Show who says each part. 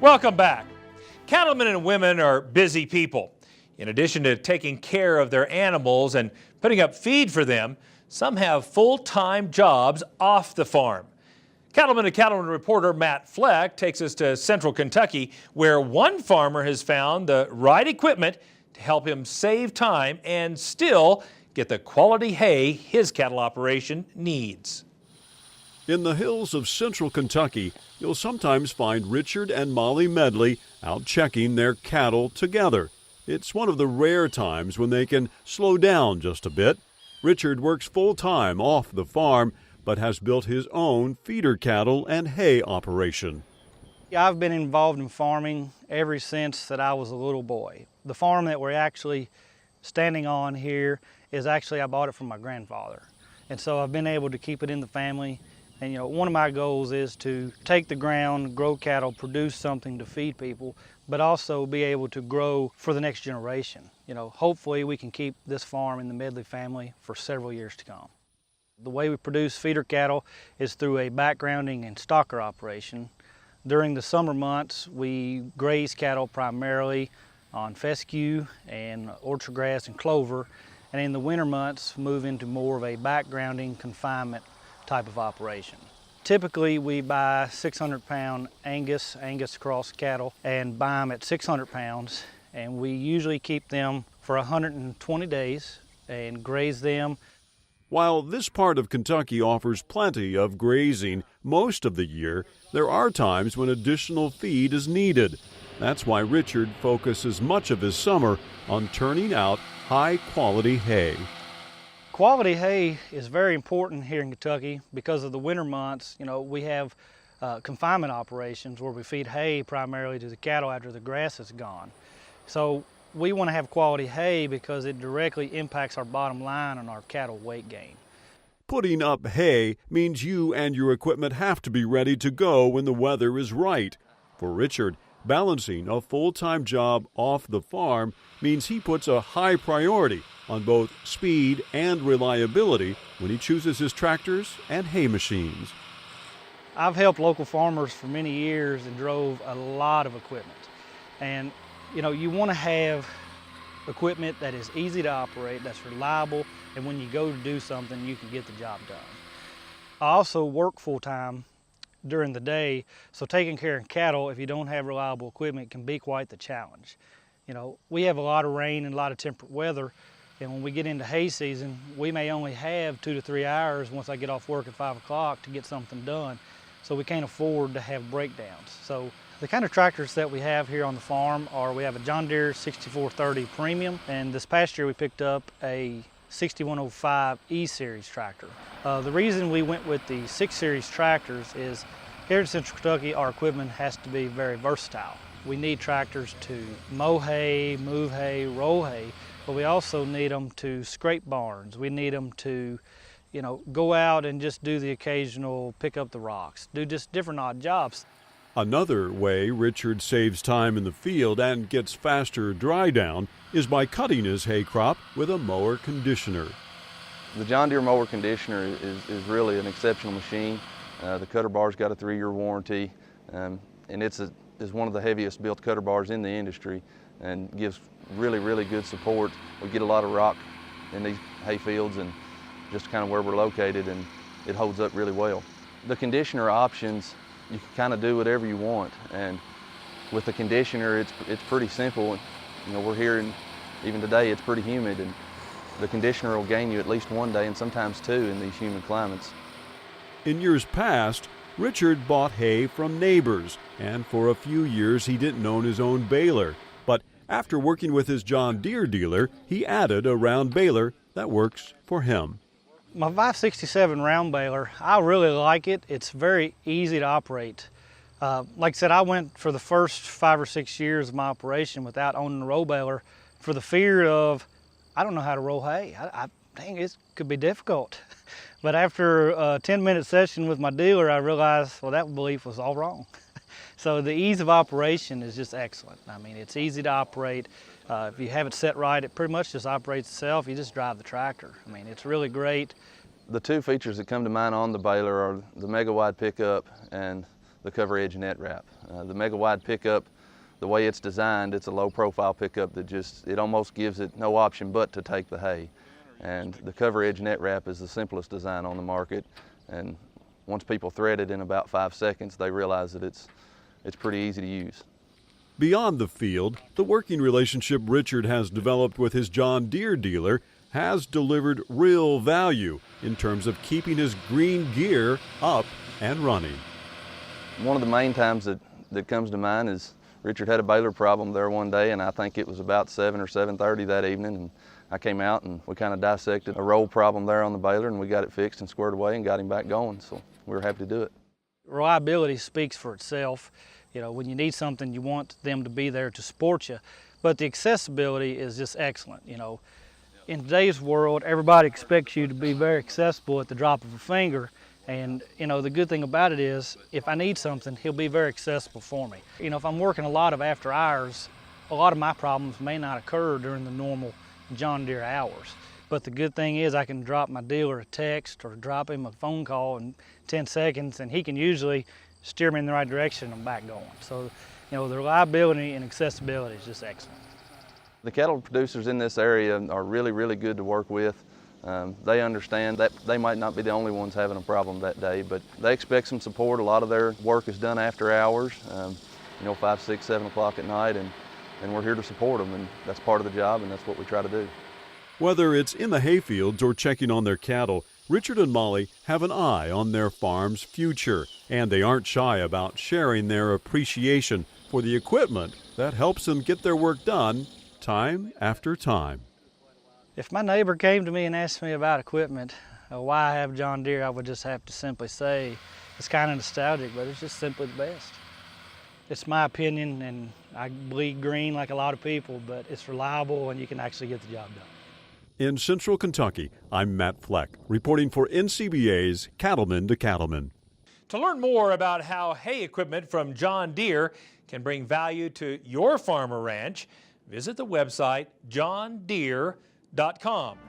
Speaker 1: Welcome back. Cattlemen and women are busy people. In addition to taking care of their animals and putting up feed for them, some have full-time jobs off the farm. Cattleman to Cattleman reporter Matt Fleck takes us to central Kentucky, where one farmer has found the right equipment to help him save time and still get the quality hay his cattle operation needs.
Speaker 2: In the hills of central Kentucky, you'll sometimes find Richard and Molly Medley out checking their cattle together. It's one of the rare times when they can slow down just a bit. Richard works full-time off the farm, but has built his own feeder cattle and hay operation.
Speaker 3: I've been involved in farming ever since that I was a little boy. The farm that we're actually standing on here is actually, I bought it from my grandfather. And so I've been able to keep it in the family. And you know, one of my goals is to take the ground, grow cattle, produce something to feed people, but also be able to grow for the next generation. You know, hopefully we can keep this farm in the Medley family for several years to come. The way we produce feeder cattle is through a backgrounding and stocker operation. During the summer months, we graze cattle primarily on fescue and orchard grass and clover, and in the winter months move into more of a backgrounding confinement type of operation. Typically we buy 600-pound Angus cross cattle and buy them at 600 pounds, and we usually keep them for 120 days and graze them.
Speaker 2: While this part of Kentucky offers plenty of grazing most of the year, there are times when additional feed is needed. That's why Richard focuses much of his summer on turning out high-quality hay.
Speaker 3: Quality hay is very important here in Kentucky because of the winter months. You know, we have confinement operations where we feed hay primarily to the cattle after the grass is gone. So we want to have quality hay because it directly impacts our bottom line and our cattle weight gain.
Speaker 2: Putting up hay means you and your equipment have to be ready to go when the weather is right. For Richard, balancing a full-time job off the farm means he puts a high priority on both speed and reliability when he chooses his tractors and hay machines.
Speaker 3: I've helped local farmers for many years and drove a lot of equipment. And you know, you want to have equipment that is easy to operate, that's reliable, and when you go to do something, you can get the job done. I also work full-time during the day, so taking care of cattle, if you don't have reliable equipment, can be quite the challenge. You know, we have a lot of rain and a lot of temperate weather, and when we get into hay season, we may only have 2 to 3 hours once I get off work at 5 o'clock to get something done, so we can't afford to have breakdowns. So the kind of tractors that we have here on the farm are, we have a John Deere 6430 Premium, and this past year we picked up a 6105 E-Series tractor. The reason we went with the 6 Series tractors is here in Central Kentucky our equipment has to be very versatile. We need tractors to mow hay, move hay, roll hay, but we also need them to scrape barns. We need them to, you know, go out and just do the occasional pick up the rocks, do just different odd jobs.
Speaker 2: Another way Richard saves time in the field and gets faster dry down is by cutting his hay crop with a mower conditioner.
Speaker 4: The John Deere mower conditioner is really an exceptional machine. The cutter bar's got a 3-year warranty, and it's one of the heaviest built cutter bars in the industry and gives really good support. We get a lot of rock in these hay fields and just kind of where we're located, and it holds up really well. The conditioner options, you can kind of do whatever you want, and with the conditioner it's pretty simple. You know, we're here, and even today it's pretty humid, and the conditioner will gain you at least 1 day and sometimes 2 in these humid climates.
Speaker 2: In years past, Richard bought hay from neighbors, and for a few years he didn't own his own baler. But after working with his John Deere dealer, he added a round baler that works for him.
Speaker 3: My 567 round baler, I really like it. It's very easy to operate. Like I said, I went for the first 5 or 6 years of my operation without owning a roll baler for the fear of, I don't know how to roll hay. I think it could be difficult. But after a 10-minute session with my dealer, I realized, well, that belief was all wrong. So the ease of operation is just excellent. I mean, it's easy to operate. If you have it set right, it pretty much just operates itself. You just drive the tractor. I mean, it's really great.
Speaker 4: The 2 features that come to mind on the baler are the mega wide pickup and the cover edge net wrap. The mega wide pickup, the way it's designed, it's a low profile pickup that it almost gives it no option but to take the hay. And the cover edge net wrap is the simplest design on the market. And once people thread it in about 5 seconds, they realize that it's pretty easy to use.
Speaker 2: Beyond the field, the working relationship Richard has developed with his John Deere dealer has delivered real value in terms of keeping his green gear up and running.
Speaker 4: One of the main times that comes to mind is Richard had a baler problem there one day, and I think it was about 7 or 7:30 that evening, and I came out and we kind of dissected a roll problem there on the baler, and we got it fixed and squared away and got him back going, so we were happy to do it.
Speaker 3: Reliability speaks for itself. You know, when you need something, you want them to be there to support you, but the accessibility is just excellent. You know, in today's world, everybody expects you to be very accessible at the drop of a finger. And, you know, the good thing about it is, if I need something, he'll be very accessible for me. You know, if I'm working a lot of after hours, a lot of my problems may not occur during the normal John Deere hours. But the good thing is I can drop my dealer a text or drop him a phone call in 10 seconds, and he can usually steer me in the right direction and I'm back going. So, you know, the reliability and accessibility is just excellent.
Speaker 4: The cattle producers in this area are really, really good to work with. They understand that they might not be the only ones having a problem that day, but they expect some support. A lot of their work is done after hours, you know, 5, 6, 7 o'clock at night, and we're here to support them, and that's part of the job, and that's what we try to do.
Speaker 2: Whether it's in the hayfields or checking on their cattle, Richard and Molly have an eye on their farm's future, and they aren't shy about sharing their appreciation for the equipment that helps them get their work done time after time.
Speaker 3: If my neighbor came to me and asked me about equipment, why I have John Deere, I would just have to simply say it's kind of nostalgic, but it's just simply the best. It's my opinion, and I bleed green like a lot of people, but it's reliable and you can actually get the job done.
Speaker 2: In Central Kentucky, I'm Matt Fleck, reporting for NCBA's Cattlemen to Cattlemen.
Speaker 1: To learn more about how hay equipment from John Deere can bring value to your farm or ranch, visit the website johndeere.com.